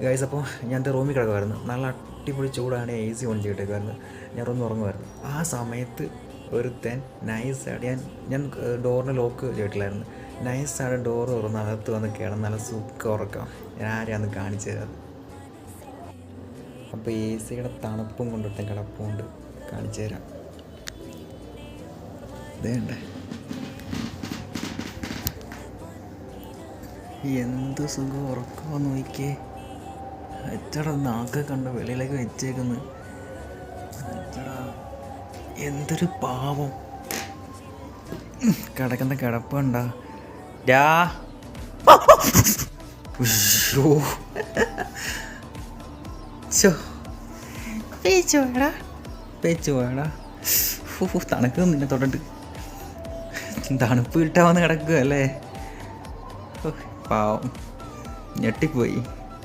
Guys അപ്പോൾ ഞാൻ എൻ്റെ റൂമിൽ കിടക്കുമായിരുന്നു. നല്ല അടിപൊളി ചൂടാണ്. AC ഓൺ ചെയ്തിട്ടേക്കുമായിരുന്നു. ഞാൻ റൂമിൽ ഉറങ്ങുമായിരുന്നു. ആ സമയത്ത് ഒരുത്തൻ നൈസായിട്ട് ഞാൻ ഡോറിന് ലോക്ക് ചെയ്തിട്ടില്ലായിരുന്നു. നൈസായിട്ട് ഡോറ് തുറന്ന് അകത്ത് വന്ന് കിടന്ന് നല്ല സുഖം ഉറക്കാം. ഞാൻ ആരെയാന്ന് കാണിച്ചു തരാം. അപ്പോൾ AC തണുപ്പും കൊണ്ടിട്ട് കിടപ്പുകൊണ്ട് കാണിച്ചു തരാം. ഇതേണ്ടേ എന്ത് സുഖം ഉറക്കമോ നോക്കിയേ. എച്ചടാ നാക്കെ കണ്ട വെളിയിലേക്ക് വെച്ചേക്കുന്നു. എച്ചടാ എന്തൊരു പാവം കിടക്കുന്ന കിടപ്പ് കണ്ട. പേച്ചു പോയടാ. തണുക്ക് നിന്നെ തൊട്ടിട്ട് തണുപ്പ് കിട്ടാൻ വന്ന് കിടക്കുക അല്ലേ. പാവം ഞെട്ടിപ്പോയി.